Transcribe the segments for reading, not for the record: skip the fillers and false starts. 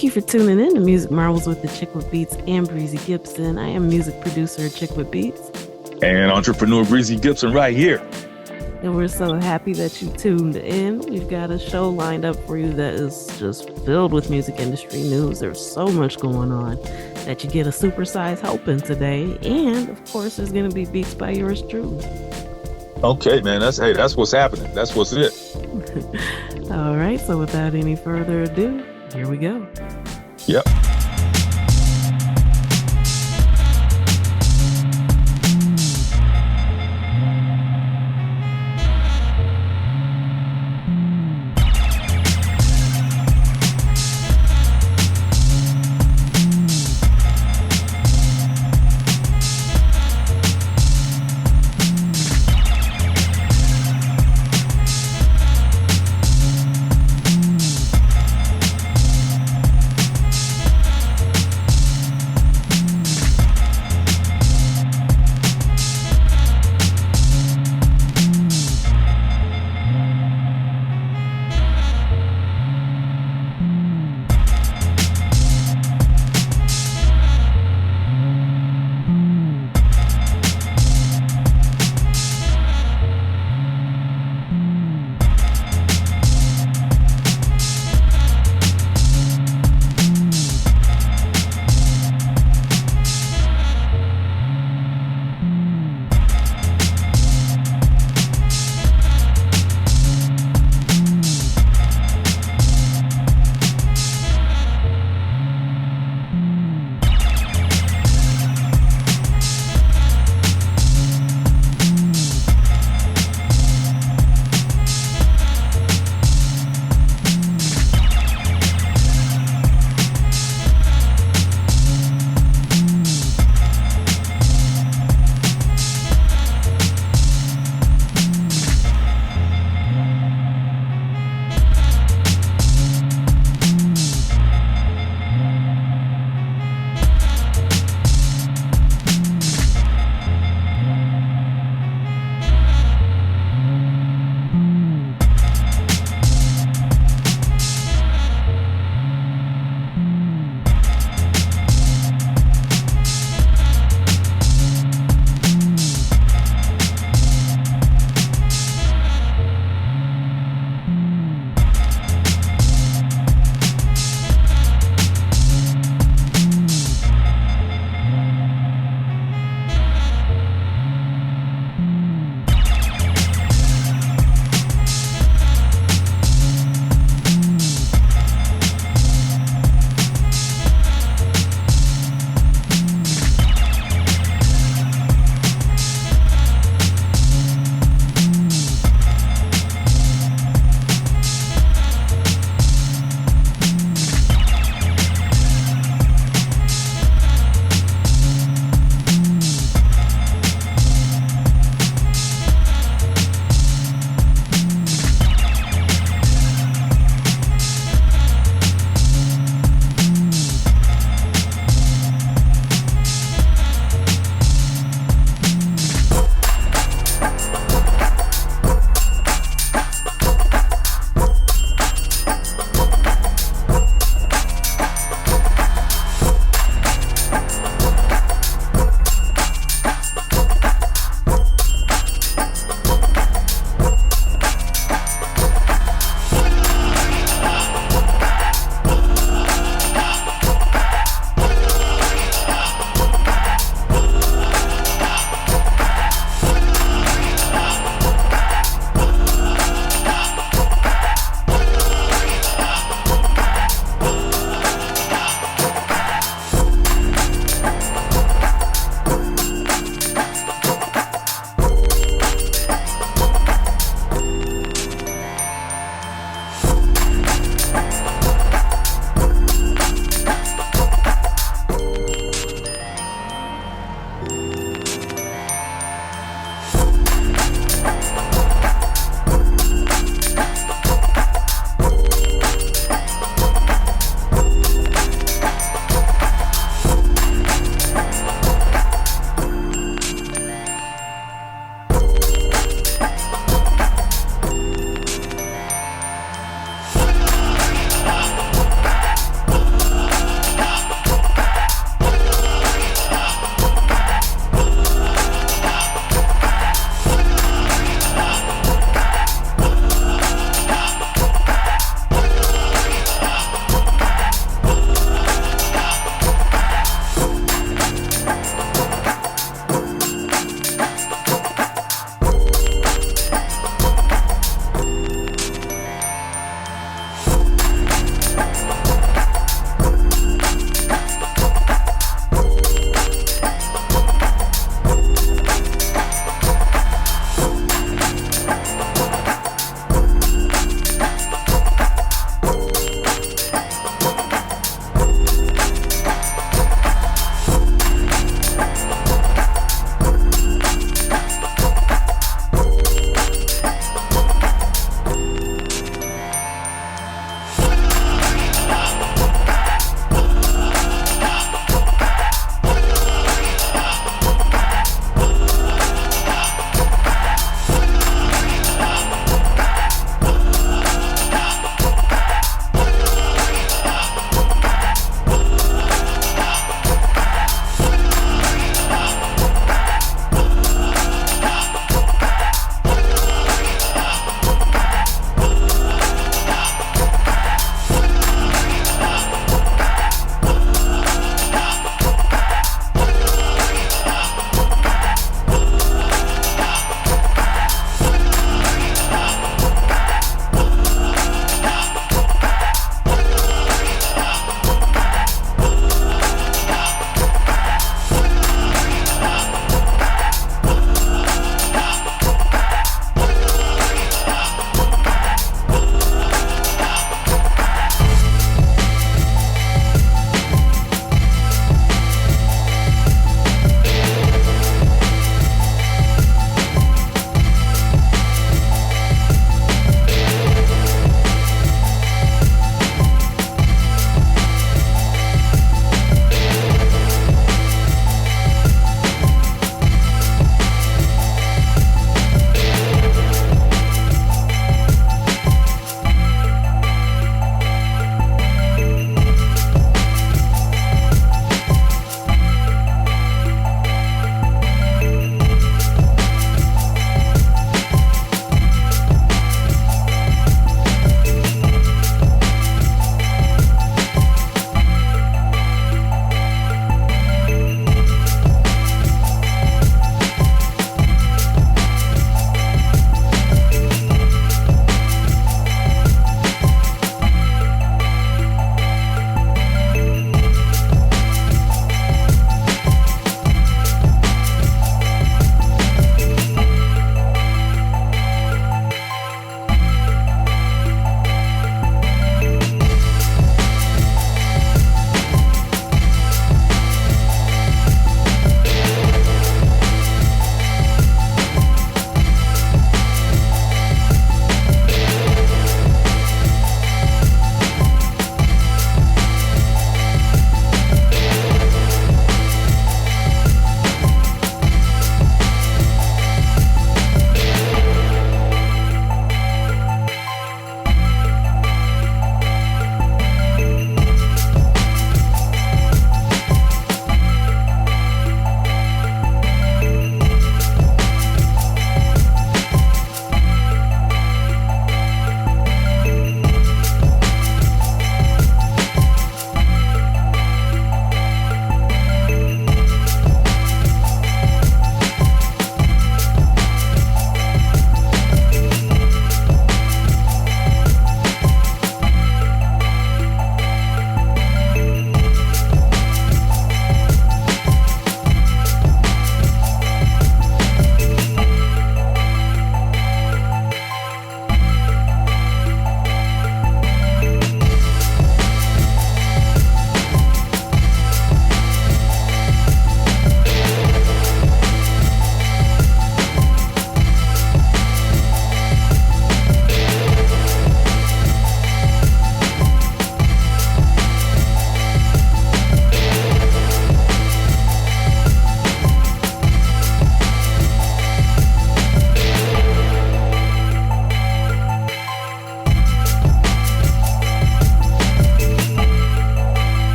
Thank you for tuning in to Music Marvels with Achickwitbeatz and Breezy Gipson. I am music producer Achickwitbeatz. And entrepreneur Breezy Gipson right here. And we're so happy that you tuned in. We've got a show lined up for you that is just filled with music industry news. There's so much going on that you get a supersized helping today. And of course, there's going to be beats by yours truly. Okay, man. That's what's happening. That's what's it. All right. So without any further ado, here we go. Yep.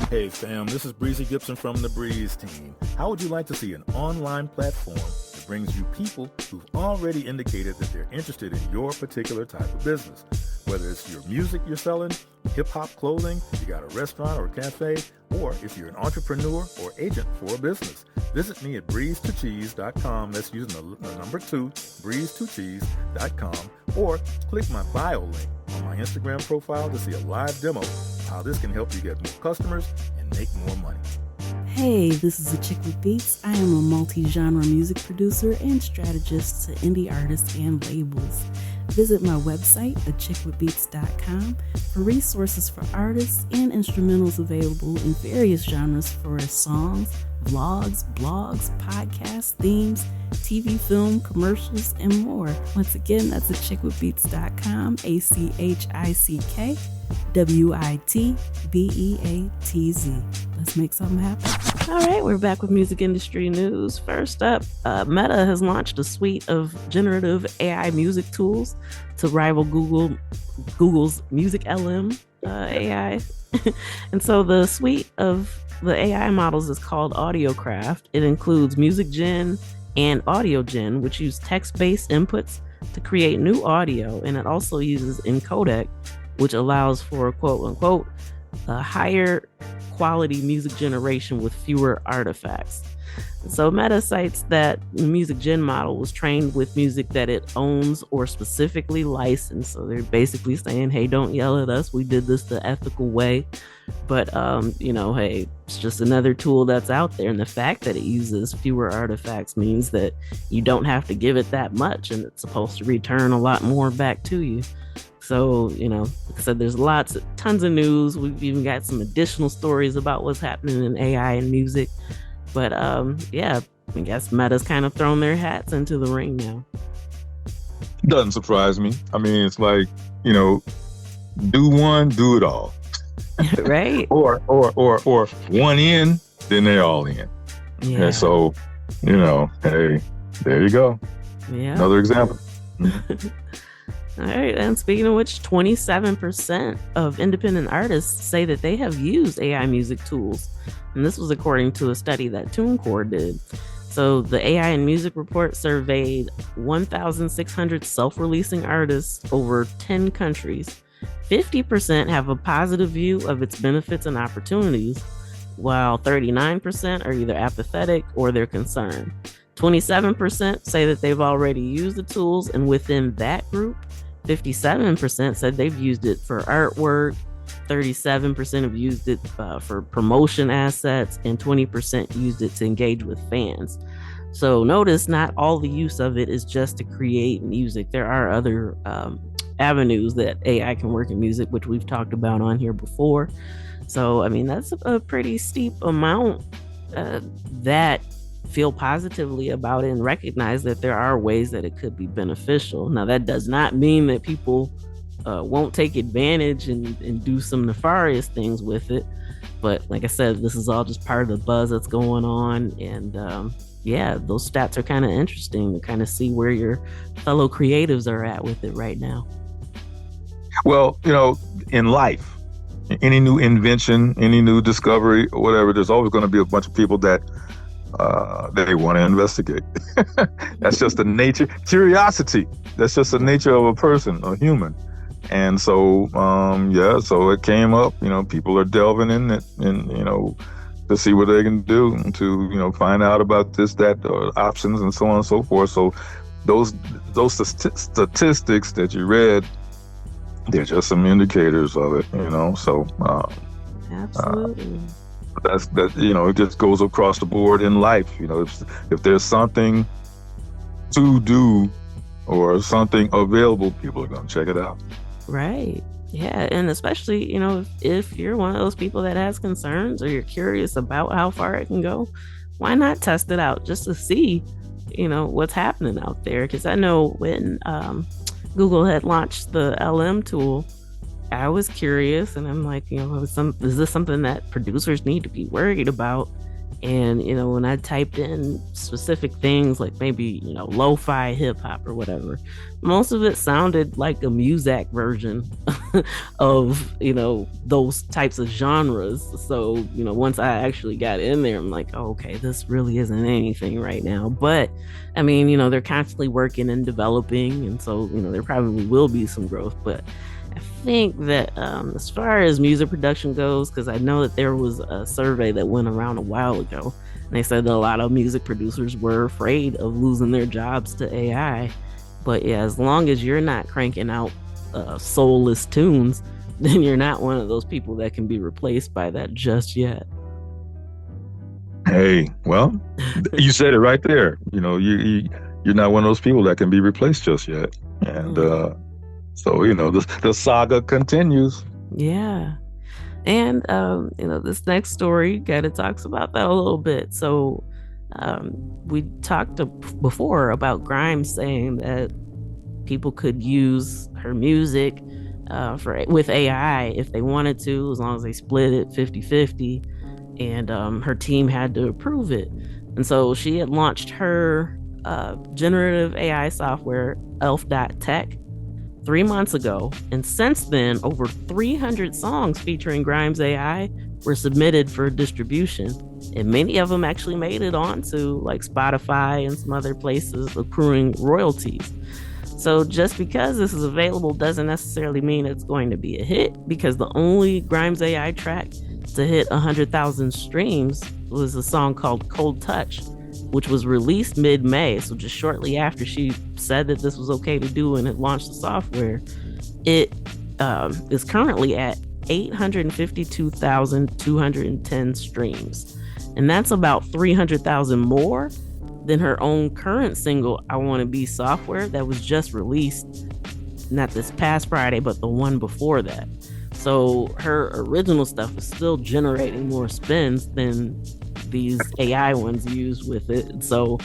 Hey fam, this is Breezy Gipson from the Breeze team. How would you like to see an online platform that brings you people who've already indicated that they're interested in your particular type of business? Whether it's your music you're selling, hip-hop clothing, you got a restaurant or a cafe, or if you're an entrepreneur or agent for a business. Visit me at breeze2cheese.com. That's using the number 2, breeze2cheese.com, or click my bio link on my Instagram profile to see a live demo of how this can help you get more customers and make more money. Hey, this is Achickwitbeatz. I am a multi-genre music producer and strategist to indie artists and labels. Visit my website, achickwitbeatz.com, for resources for artists and instrumentals available in various genres for songs, vlogs, blogs, podcasts, themes, TV, film, commercials, and more. Once again, that's achickwitbeatz.com, ACHICKWITBEATZ. Let's make something happen. All right, we're back with music industry news. First up, Meta has launched a suite of generative AI music tools to rival Google's Music LM AI. And so the suite of the AI models is called AudioCraft. It includes Music Gen and Audio Gen, which use text-based inputs to create new audio, and it also uses encodec, which allows for quote-unquote a higher quality music generation with fewer artifacts. So Meta cites that the Music Gen model was trained with music that it owns or specifically licensed. So they're basically saying, hey, don't yell at us. We did this the ethical way. But, hey, it's just another tool that's out there. And the fact that it uses fewer artifacts means that you don't have to give it that much. And it's supposed to return a lot more back to you. So, like I said, there's tons of news. We've even got some additional stories about what's happening in AI and music. But I guess Meta's kind of thrown their hats into the ring now. Doesn't surprise me. I mean, it's like, do one, do it all. Right. or one in, then they're all in. Yeah. And so, hey, there you go. Yeah. Another example. All right, and speaking of which, 27% of independent artists say that they have used AI music tools. And this was according to a study that TuneCore did. So the AI and Music Report surveyed 1,600 self-releasing artists over 10 countries. 50% have a positive view of its benefits and opportunities, while 39% are either apathetic or they're concerned. 27% say that they've already used the tools, and within that group, 57% said they've used it for artwork, 37% have used it for promotion assets, and 20% used it to engage with fans. So notice not all the use of it is just to create music. There are other avenues that AI can work in music, which we've talked about on here before. So, I mean, that's a pretty steep amount that feel positively about it and recognize that there are ways that it could be beneficial. Now, that does not mean that people won't take advantage and do some nefarious things with it. But like I said, this is all just part of the buzz that's going on. And those stats are kind of interesting to kind of see where your fellow creatives are at with it right now. Well, in life, any new invention, any new discovery or whatever, there's always going to be a bunch of people that they want to investigate. That's just the nature. Curiosity. That's just the nature of a person, a human. And so, so it came up. People are delving in it, and to see what they can do, to find out about this, that, options, and so on and so forth. So, those statistics that you read, they're just some indicators of it. So. Absolutely. It just goes across the board in life. If there's something to do or something available, people are going to check it out. Right. Yeah. And especially, if you're one of those people that has concerns or you're curious about how far it can go, why not test it out just to see, what's happening out there? Because I know when Google had launched the LM tool, I was curious, and I'm like, is this something that producers need to be worried about? And, when I typed in specific things like maybe, lo-fi hip hop or whatever, most of it sounded like a Muzak version of, those types of genres. So, once I actually got in there, I'm like, oh, okay, this really isn't anything right now. But I mean, they're constantly working and developing. And so, there probably will be some growth. But I think that as far as music production goes, because I know that there was a survey that went around a while ago, and they said that a lot of music producers were afraid of losing their jobs to AI. But yeah, as long as you're not cranking out soulless tunes, then you're not one of those people that can be replaced by that just yet. Hey, well, you said it right there. You're not one of those people that can be replaced just yet. And so, the saga continues. Yeah. And, this next story kind of talks about that a little bit. So we talked before about Grimes saying that people could use her music with AI if they wanted to, as long as they split it 50-50. And her team had to approve it. And so she had launched her generative AI software, elf.tech, 3 months ago, and since then over 300 songs featuring Grimes AI were submitted for distribution, and many of them actually made it onto like Spotify and some other places, accruing royalties. So just because this is available doesn't necessarily mean it's going to be a hit, because the only Grimes AI track to hit 100,000 streams was a song called Cold Touch, which was released mid-May, so just shortly after she said that this was okay to do and had launched the software. It is currently at 852,210 streams, and that's about 300,000 more than her own current single, I Want to Be Software, that was just released, not this past Friday, but the one before that. So her original stuff is still generating more spins than these AI ones use with it. So,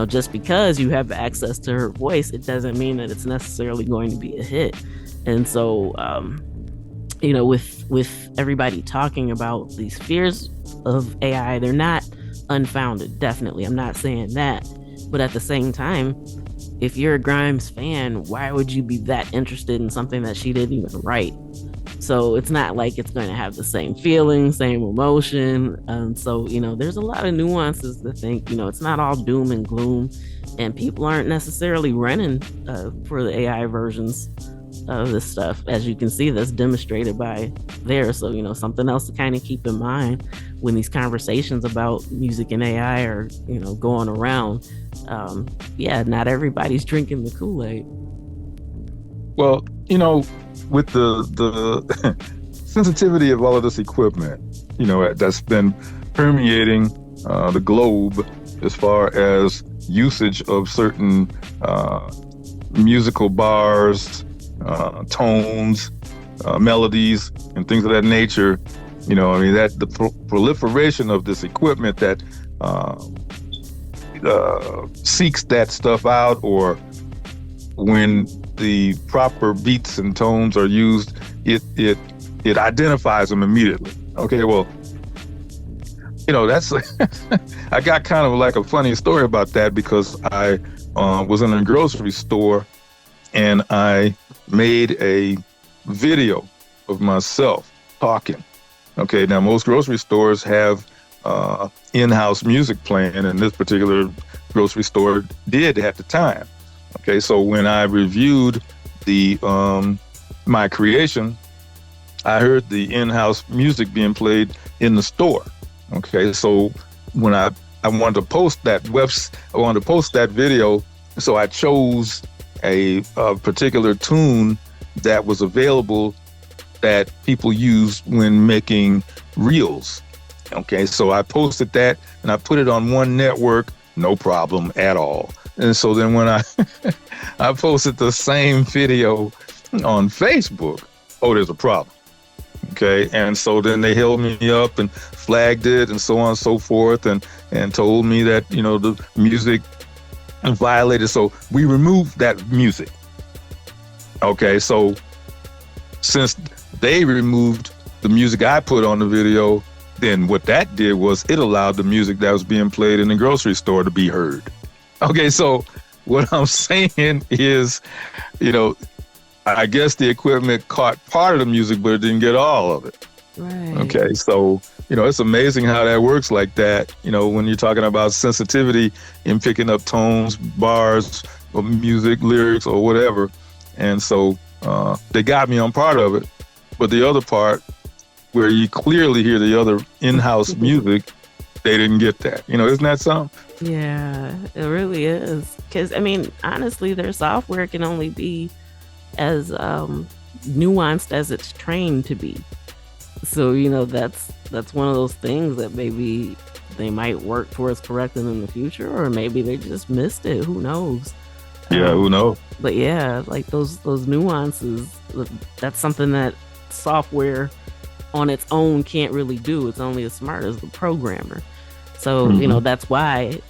just because you have access to her voice, it doesn't mean that it's necessarily going to be a hit. And so, with everybody talking about these fears of AI, they're not unfounded. Definitely, I'm not saying that. But at the same time, if you're a Grimes fan, why would you be that interested in something that she didn't even write? So it's not like it's going to have the same feeling, same emotion. So, there's a lot of nuances to think, it's not all doom and gloom, and people aren't necessarily running for the AI versions of this stuff. As you can see, that's demonstrated by there. So, something else to kind of keep in mind when these conversations about music and AI are, going around. Not everybody's drinking the Kool-Aid. Well, with the sensitivity of all of this equipment, that's been permeating the globe as far as usage of certain musical bars, tones, melodies, and things of that nature. That the proliferation of this equipment that seeks that stuff out, or when the proper beats and tones are used, it identifies them immediately. Okay, well, that's I got kind of like a funny story about that, because I was in a grocery store and I made a video of myself talking. Okay, now most grocery stores have in-house music playing, and this particular grocery store did at the time. Okay, so when I reviewed the my creation, I heard the in-house music being played in the store. Okay, so when I wanted to post that video, so I chose a particular tune that was available that people use when making reels. Okay, so I posted that and I put it on one network, no problem at all. And so then when I posted the same video on Facebook, there's a problem. Okay, and so then they held me up and flagged it and so on and so forth, and told me that the music violated. So we removed that music. Okay, so since they removed the music I put on the video, then what that did was it allowed the music that was being played in the grocery store to be heard. Okay, so what I'm saying is, I guess the equipment caught part of the music, but it didn't get all of it. Right. Okay, so, it's amazing how that works like that, when you're talking about sensitivity in picking up tones, bars, or music, lyrics, or whatever. And so they got me on part of it. But the other part, where you clearly hear the other in-house music, they didn't get that. Isn't that something? Yeah, it really is. Because, honestly, their software can only be as nuanced as it's trained to be. So, that's one of those things that maybe they might work towards correcting in the future, or maybe they just missed it. Who knows? Yeah, who knows? But yeah, like those nuances, that's something that software on its own can't really do. It's only as smart as the programmer. So, that's why,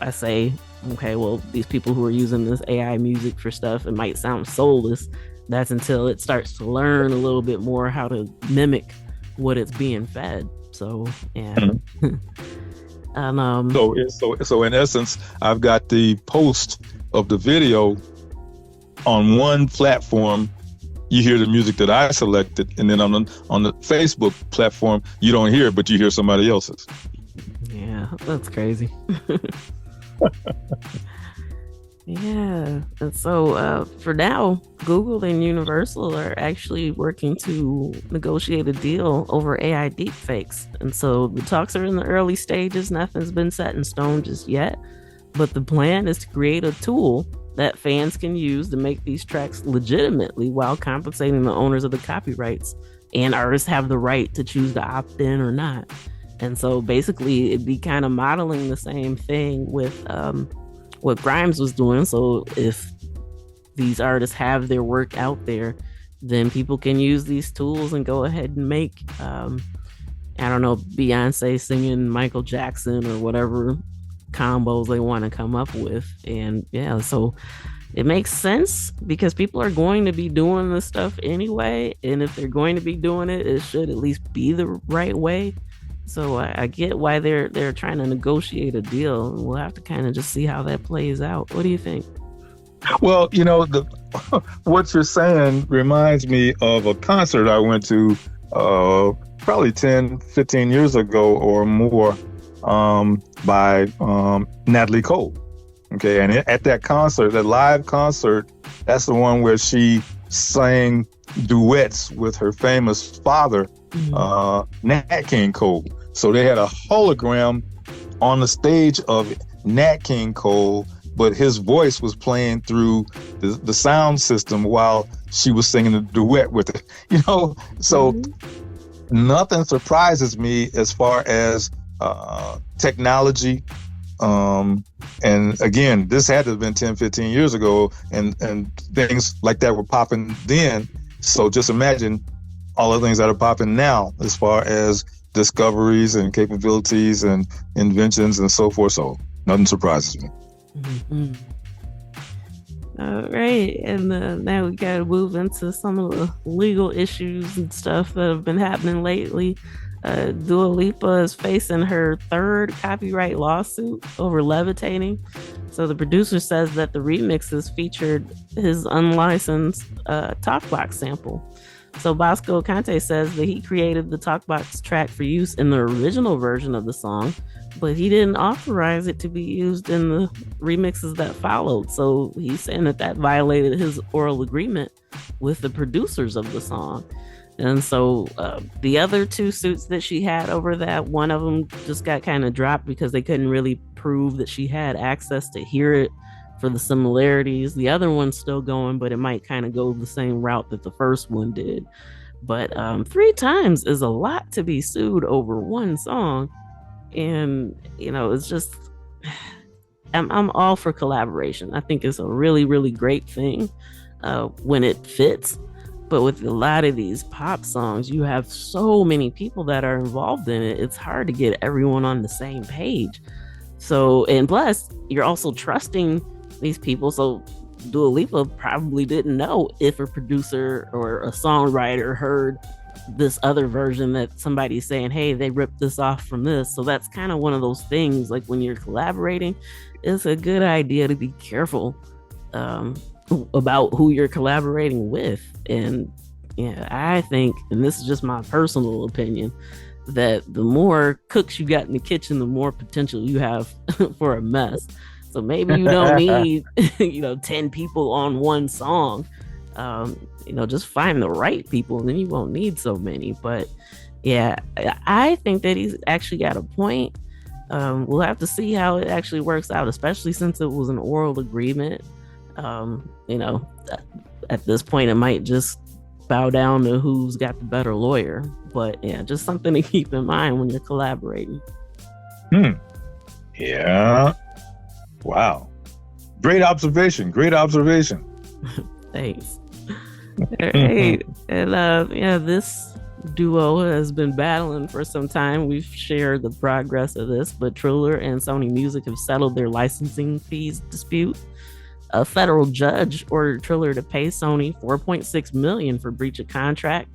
I say, okay, well, these people who are using this AI music for stuff, it might sound soulless. That's until it starts to learn a little bit more how to mimic what it's being fed. So, yeah. And, so in essence, I've got the post of the video on one platform. You hear the music that I selected, and then on the Facebook platform, you don't hear it, but you hear somebody else's. Yeah, that's crazy. Yeah, and so for now, Google and Universal are actually working to negotiate a deal over AI deepfakes. And so the talks are in the early stages. Nothing's been set in stone just yet. But the plan is to create a tool that fans can use to make these tracks legitimately while compensating the owners of the copyrights. And artists have the right to choose to opt in or not. And so basically, it'd be kind of modeling the same thing with what Grimes was doing. So if these artists have their work out there, then people can use these tools and go ahead and make, Beyonce singing Michael Jackson or whatever combos they want to come up with. And yeah, so it makes sense because people are going to be doing this stuff anyway. And if they're going to be doing it, it should at least be the right way. So I get why they're trying to negotiate a deal. We'll have to kind of just see how that plays out. What do you think? Well, what you're saying reminds me of a concert I went to probably 10, 15 years ago or more by Natalie Cole. Okay, and at that concert, that live concert, that's the one where she sang duets with her famous father, Nat King Cole. So they had a hologram on the stage of Nat King Cole, but his voice was playing through the sound system while she was singing a duet with it. So nothing surprises me as far as technology. And again, this had to have been 10, 15 years ago, and things like that were popping then. So just imagine all the things that are popping now as far as discoveries and capabilities and inventions and so forth. So nothing surprises me. Mm-hmm. All right. And now we got to move into some of the legal issues and stuff that have been happening lately. Dua Lipa is facing her third copyright lawsuit over Levitating. So the producer says that the remixes featured his unlicensed Talkbox sample. So Bosco Conte says that he created the Talkbox track for use in the original version of the song, but he didn't authorize it to be used in the remixes that followed. So he's saying that violated his oral agreement with the producers of the song. And so the other two suits that she had over that, one of them just got kind of dropped because they couldn't really prove that she had access to hear it for the similarities. The other one's still going, but it might kind of go the same route that the first one did. But 3 times is a lot to be sued over one song. And, it's just, I'm all for collaboration. I think it's a really, really great thing when it fits. But with a lot of these pop songs, you have so many people that are involved in it. It's hard to get everyone on the same page. So, and plus, you're also trusting these people. So Dua Lipa probably didn't know if a producer or a songwriter heard this other version that somebody's saying, hey, they ripped this off from this. So that's kind of one of those things, like when you're collaborating, it's a good idea to be careful about who you're collaborating with. And yeah, I think, and this is just my personal opinion, that the more cooks you got in the kitchen, the more potential you have for a mess. So maybe you don't need 10 people on one song. Just find the right people, and then you won't need so many. But yeah, I think that he's actually got a point. We'll have to see how it actually works out, especially since it was an oral agreement. At this point, it might just bow down to who's got the better lawyer. But yeah, just something to keep in mind when you're collaborating. Yeah. Wow. Great observation. Thanks. Hey, and this duo has been battling for some time. We've shared the progress of this, but Triller and Sony Music have settled their licensing fees dispute. A federal judge ordered Triller to pay Sony $4.6 million for breach of contract,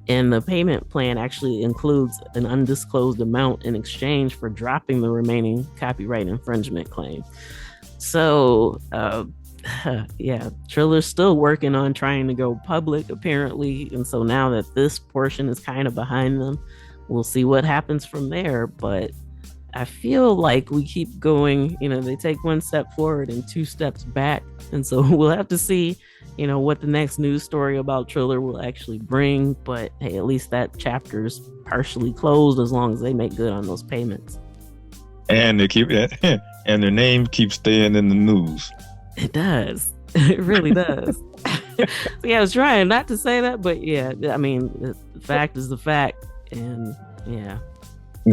and the payment plan actually includes an undisclosed amount in exchange for dropping the remaining copyright infringement claim. So, Triller's still working on trying to go public, apparently, and so now that this portion is kind of behind them, we'll see what happens from there. But I feel like we keep going, they take one step forward and two steps back. And so we'll have to see, what the next news story about Triller will actually bring. But hey, at least that chapter's partially closed as long as they make good on those payments. And they keep it, and their name keeps staying in the news. It does. It really does. I was trying not to say that, but yeah, I mean, the fact is the fact. And yeah.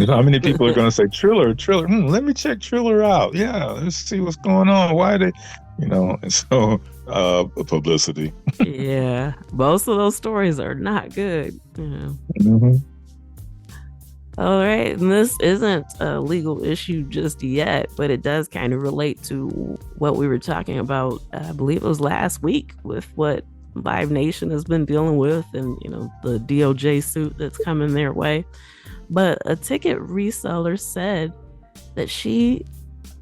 How many people are going to say Triller? Let me check Triller out. Yeah, let's see what's going on. Why are they, and so publicity. Yeah, most of those stories are not good. All right, and this isn't a legal issue just yet, but it does kind of relate to what we were talking about. I believe it was last week with what Live Nation has been dealing with, and the DOJ suit that's coming their way. But a ticket reseller said that she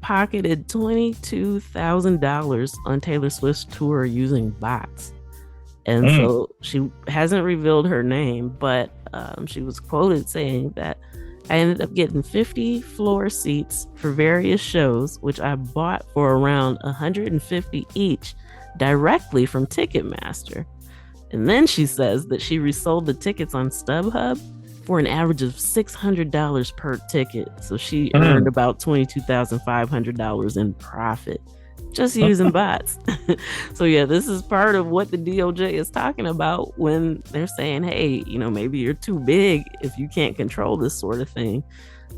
pocketed $22,000 on Taylor Swift's tour using bots. And so she hasn't revealed her name, but she was quoted saying that I ended up getting 50 floor seats for various shows, which I bought for around $150 each directly from Ticketmaster. And then she says that she resold the tickets on StubHub for an average of $600 per ticket. So she earned about $22,500 in profit just using bots. So yeah, this is part of what the DOJ is talking about when they're saying, hey, maybe you're too big if you can't control this sort of thing.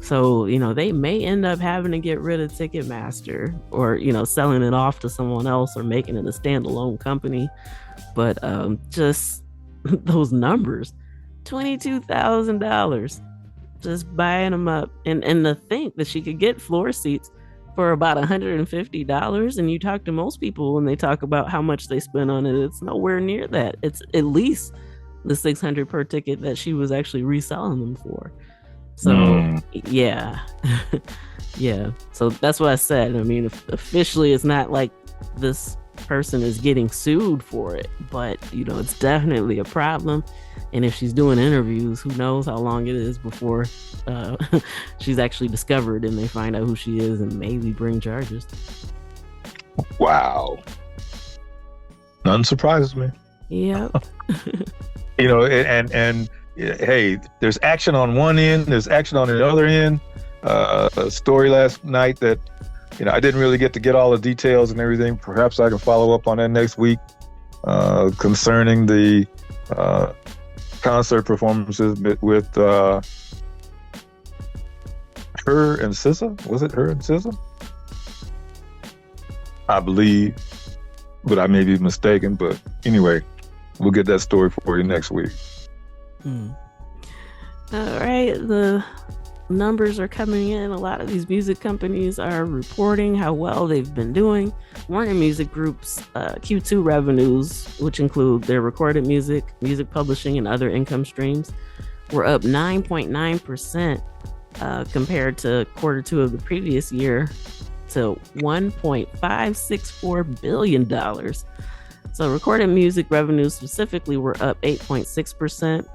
So, they may end up having to get rid of Ticketmaster or, selling it off to someone else or making it a standalone company. But just those numbers, $22,000, just buying them up. And to think that she could get floor seats for about $150, and you talk to most people when they talk about how much they spend on it, it's nowhere near that. It's at least the $600 per ticket that she was actually reselling them for. So yeah. Yeah, so that's what I said. I mean, officially it's not like this person is getting sued for it, but it's definitely a problem. And if she's doing interviews, who knows how long it is before she's actually discovered and they find out who she is and maybe bring charges. Wow. None surprises me. Yep. And hey, there's action on one end, there's action on the other end. A story last night that I didn't really get all the details and everything. Perhaps I can follow up on that next week concerning the concert performances with her and SZA. Was it her and SZA? I believe, but I may be mistaken. But anyway, we'll get that story for you next week. All right, the numbers are coming in. A lot of these music companies are reporting how well they've been doing. Warner Music Group's Q2 revenues, which include their recorded music, music publishing, and other income streams, were up 9.9% compared to quarter two of the previous year to $1.564 billion. So recorded music revenues specifically were up 8.6%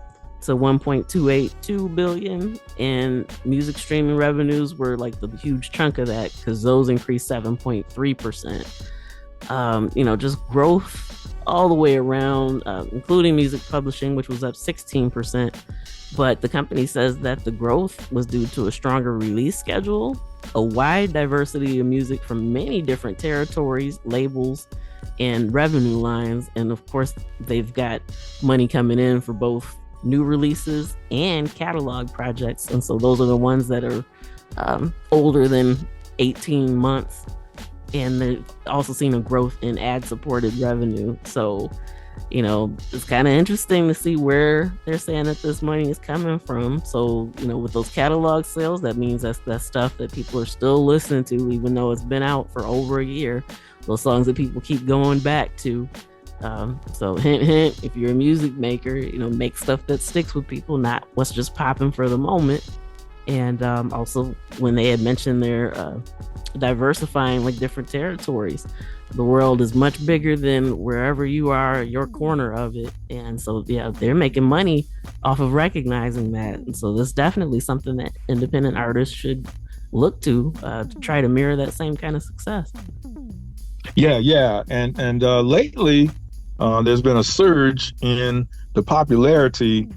to 1.282 billion, and music streaming revenues were like the huge chunk of that because those increased 7.3%. Just growth all the way around, including music publishing, which was up 16%. But the company says that the growth was due to a stronger release schedule, a wide diversity of music from many different territories, labels, and revenue lines. And of course, they've got money coming in for both new releases and catalog projects. And so those are the ones that are older than 18 months. And they've also seen a growth in ad-supported revenue. So, it's kind of interesting to see where they're saying that this money is coming from. So, with those catalog sales, that means that's stuff that people are still listening to, even though it's been out for over a year. Those songs that people keep going back to. So hint, hint, if you're a music maker, make stuff that sticks with people, not what's just popping for the moment. And also, when they had mentioned they're diversifying like different territories, the world is much bigger than wherever you are, your corner of it. And so, yeah, they're making money off of recognizing that. And so that's definitely something that independent artists should look to try to mirror that same kind of success. Yeah. And lately, there's been a surge in the popularity.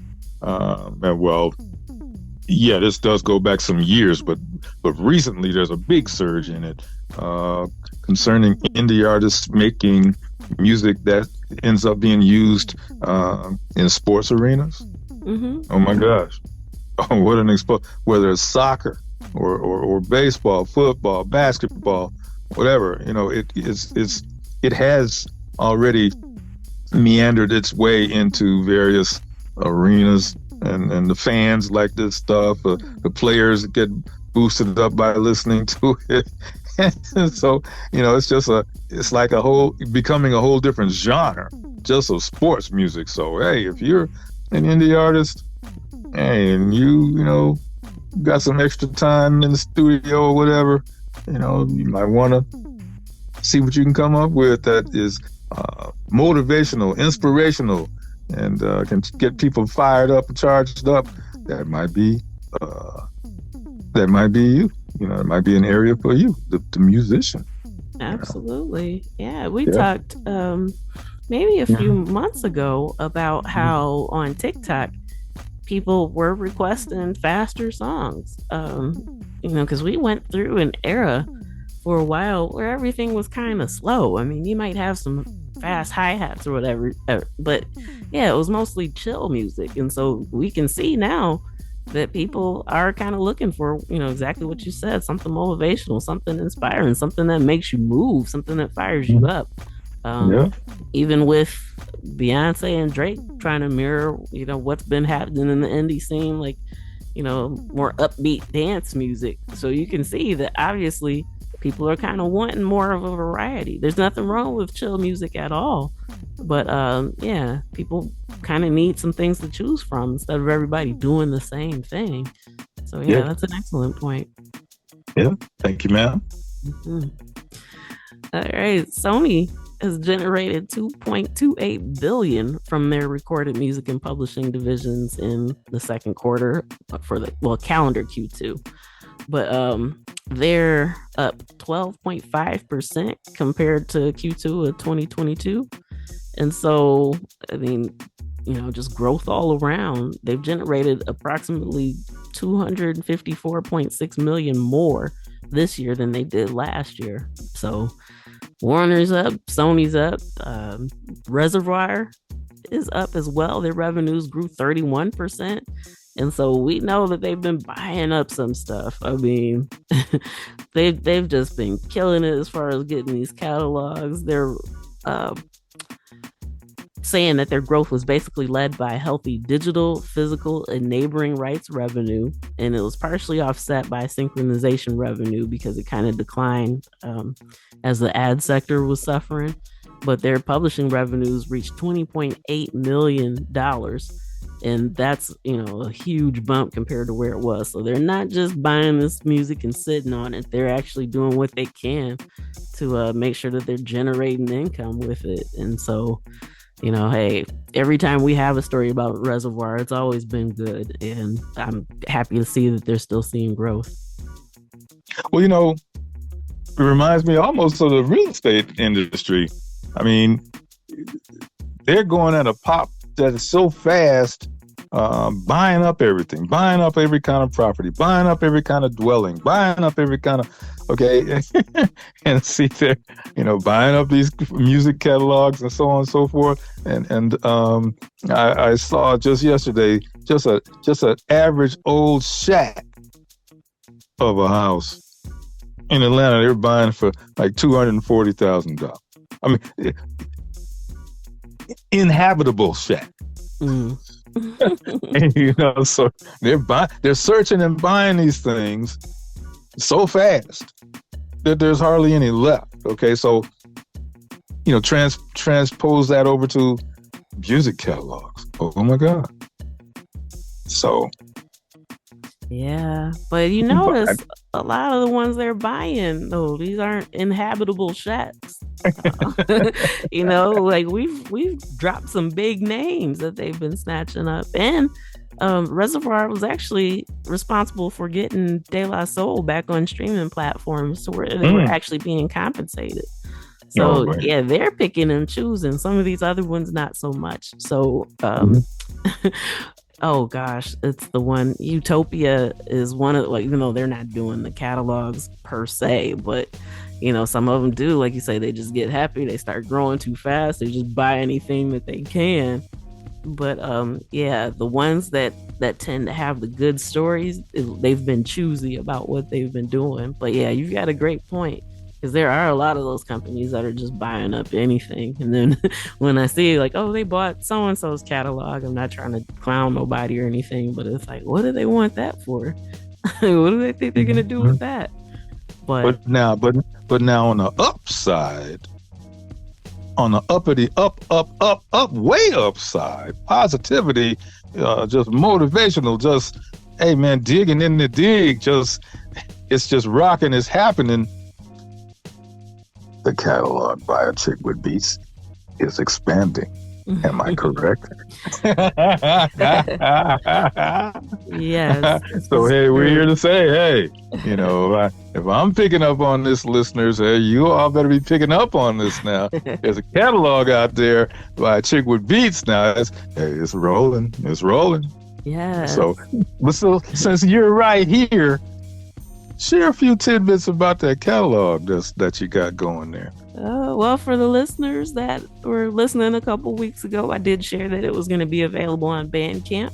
This does go back some years, but recently there's a big surge in it concerning indie artists making music that ends up being used in sports arenas. Mm-hmm. Oh my gosh! Oh, what an whether it's soccer or baseball, football, basketball, whatever. It has already meandered its way into various arenas, and the fans like this stuff. The players get boosted up by listening to it. And so, it's just becoming a whole different genre just of sports music. So, hey, if you're an indie artist, hey, and you got some extra time in the studio or whatever, you might want to see what you can come up with that is motivational, inspirational, and can get people fired up and charged up. That might be you. It might be an area for you, the musician. Absolutely. Yeah, we talked maybe a few months ago about how on TikTok people were requesting faster songs. Because we went through an era for a while where everything was kind of slow. I mean, you might have some fast hi-hats or whatever, but yeah, it was mostly chill music. And so we can see now that people are kind of looking for, exactly what you said, something motivational, something inspiring, something that makes you move, something that fires you up. Even with Beyonce and Drake trying to mirror, what's been happening in the indie scene, like, more upbeat dance music. So you can see that obviously people are kind of wanting more of a variety. There's nothing wrong with chill music at all. But people kind of need some things to choose from instead of everybody doing the same thing. So that's an excellent point. Yeah, thank you, ma'am. Mm-hmm. All right, Sony has generated $2.28 billion from their recorded music and publishing divisions in the second quarter for the calendar Q2. But they're up 12.5% compared to Q2 of 2022. And so, I mean, just growth all around. They've generated approximately 254.6 million more this year than they did last year. So Warner's up, Sony's up, Reservoir is up as well. Their revenues grew 31%. And so we know that they've been buying up some stuff. I mean, they've just been killing it as far as getting these catalogs. Their saying that their growth was basically led by healthy digital, physical, and neighboring rights revenue, and it was partially offset by synchronization revenue because it kind of declined as the ad sector was suffering. But their publishing revenues reached $20.8 million. And that's, a huge bump compared to where it was. So they're not just buying this music and sitting on it. They're actually doing what they can to make sure that they're generating income with it. And so, hey, every time we have a story about Reservoir, it's always been good. And I'm happy to see that they're still seeing growth. Well, it reminds me almost of the real estate industry. I mean, they're going at a pop that is so fast, buying up everything, buying up every kind of property, buying up every kind of dwelling, buying up every kind of, okay, and see they're, buying up these music catalogs and so on and so forth. And I saw just yesterday, just an average old shack of a house in Atlanta. They're buying for like $240,000. I mean, inhabitable shack. And, so they're searching and buying these things so fast that there's hardly any left. Okay, so transpose that over to music catalogs. Oh my God. So yeah, but you notice a lot of the ones they're buying, though, these aren't inhabitable shacks. Like we've dropped some big names that they've been snatching up, and Reservoir was actually responsible for getting De La Soul back on streaming platforms, so where they were actually being compensated. So yeah, they're picking and choosing. Some of these other ones not so much. So oh gosh, it's the one. Utopia is one of, even though they're not doing the catalogs per se, but some of them do. Like you say, they just get happy. They start growing too fast. They just buy anything that they can. But yeah, the ones that tend to have the good stories, they've been choosy about what they've been doing. But yeah, you've got a great point, because there are a lot of those companies that are just buying up anything. And then when I see like, oh, they bought so-and-so's catalog, I'm not trying to clown nobody or anything, but it's like, what do they want that for? What do they think they're going to do with that? But now on the upside, on the uppity, up, way upside, positivity, just motivational, just, hey man, digging in the dig, it's just rocking, it's happening. The catalog by Achickwitbeatz is expanding. Am I correct? Yes. So hey, we're here to say, hey, if I'm picking up on this, listeners, hey, you all better be picking up on this now. There's a catalog out there by Achickwitbeatz now. It's rolling. It's rolling. Yeah. So since you're right here, share a few tidbits about that catalog that you got going there. Well, for the listeners that were listening a couple weeks ago, I did share that it was going to be available on Bandcamp,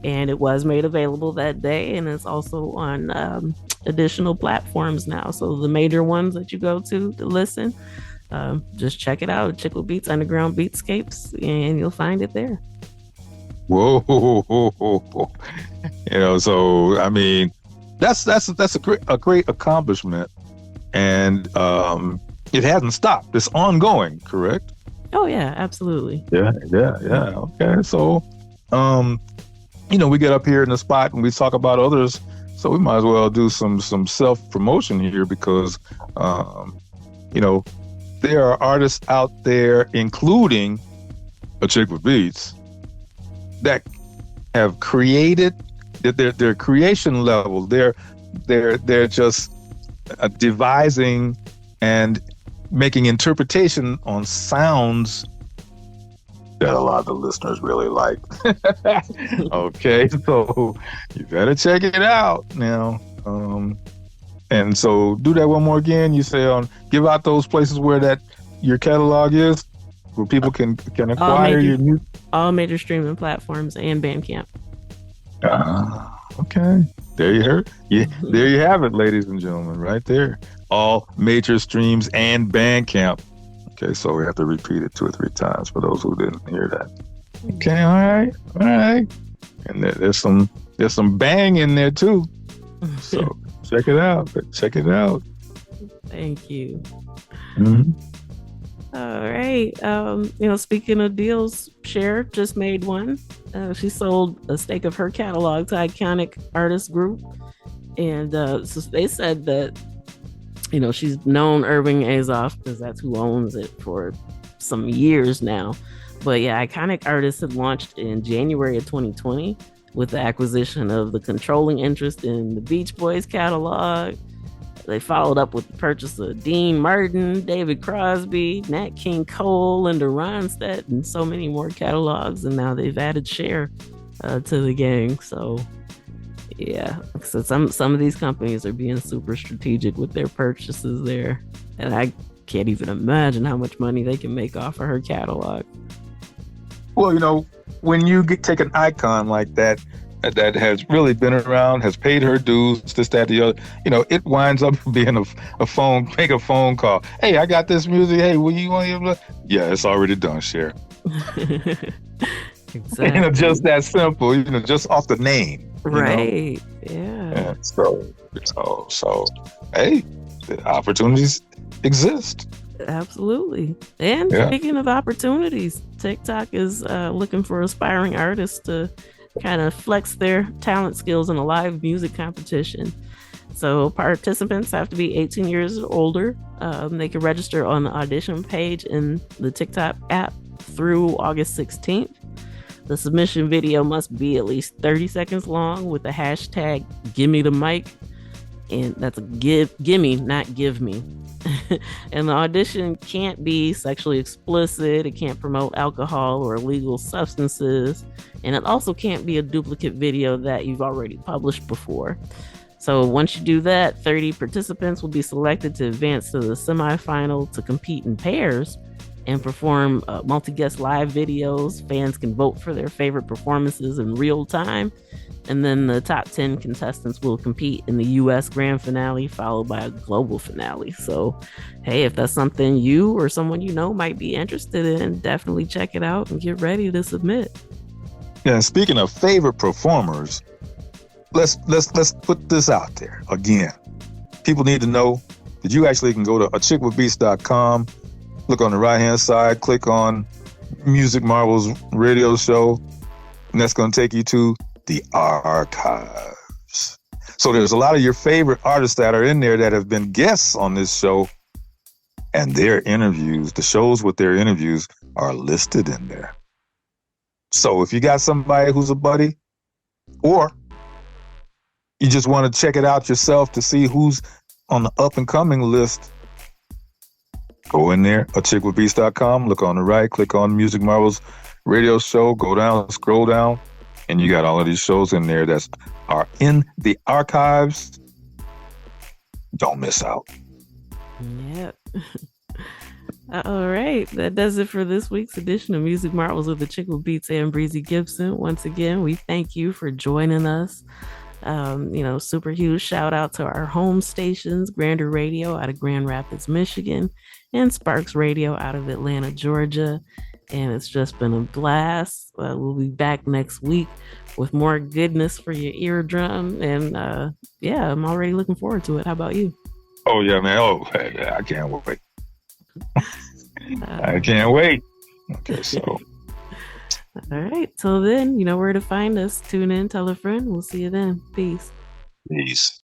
and it was made available that day, and it's also on additional platforms now. So the major ones that you go to listen, just check it out, Achickwitbeatz Underground Beatscapes, and you'll find it there. Whoa. So I mean, that's a great accomplishment, and it hasn't stopped. It's ongoing, correct? Oh yeah, absolutely. Yeah. Okay, so we get up here in the spot and we talk about others, so we might as well do some self promotion here, because there are artists out there, including Achickwitbeatz, that have created their creation level. They're just devising and making interpretation on sounds that a lot of the listeners really like. Okay, so you better check it out now. And so do that one more again. You say give out those places where your catalog is, where people can acquire your music. All major streaming platforms and Bandcamp. Okay. There you heard. Yeah, there you have it, ladies and gentlemen, right there. All major streams and Bandcamp. Okay, so we have to repeat it 2 or 3 times for those who didn't hear that. Okay, all right. And there's some bang in there too. So check it out. Thank you. Mm-hmm. All right. Speaking of deals, Cher just made one. She sold a stake of her catalog to Iconic Artist Group. And so they said that, she's known Irving Azoff because that's who owns it for some years now. But yeah, Iconic Artists had launched in January of 2020 with the acquisition of the controlling interest in the Beach Boys catalog. They followed up with the purchase of Dean Martin, David Crosby, Nat King Cole, Linda Ronstadt, and so many more catalogs. And now they've added Cher to the gang. So yeah, so some of these companies are being super strategic with their purchases there. And I can't even imagine how much money they can make off of her catalog. Well, when you take an icon like that has really been around, has paid her dues, this, that, the other, it winds up being make a phone call. Hey, I got this music. Hey, will you want to? Yeah, it's already done, Cher. Exactly. Just that simple, just off the name. Right. Yeah. And so, hey, the opportunities exist. Absolutely. And speaking of opportunities, TikTok is looking for aspiring artists to kind of flex their talent skills in a live music competition. So participants have to be 18 years or older. They can register on the audition page in the TikTok app through August 16th. The submission video must be at least 30 seconds long with the hashtag gimme the mic. And that's a gimme, not give me. And the audition can't be sexually explicit. It can't promote alcohol or illegal substances. And it also can't be a duplicate video that you've already published before. So once you do that, 30 participants will be selected to advance to the semifinal to compete in pairs and perform multi-guest live videos. Fans can vote for their favorite performances in real time. And then the top 10 contestants will compete in the US grand finale, followed by a global finale. So, hey, if that's something you or someone you know might be interested in, definitely check it out and get ready to submit. Yeah, and speaking of favorite performers, let's put this out there again. People need to know that you actually can go to Achickwitbeatz.com, look on the right-hand side, click on Music Marvel's radio show, and that's going to take you to the archives. So there's a lot of your favorite artists that are in there that have been guests on this show, and their interviews, the shows with their interviews are listed in there. So if you got somebody who's a buddy, or you just want to check it out yourself to see who's on the up and coming list, go in there, Achickwitbeatz.com, look on the right, click on Music Marvel's radio show, go down, scroll down, and you got all of these shows in there that are in the archives. Don't miss out. Yep. All right. That does it for this week's edition of Music Marvels with Achickwitbeatz and Breezy Gipson. Once again, we thank you for joining us. Super huge shout out to our home stations, Grander Radio out of Grand Rapids, Michigan, and Sparks Radio out of Atlanta, Georgia. And it's just been a blast. We'll be back next week with more goodness for your eardrum. And I'm already looking forward to it. How about you? Oh, yeah, man. Oh, I can't wait. I can't wait. Okay, so. All right. Till then, you know where to find us. Tune in, tell a friend. We'll see you then. Peace. Peace.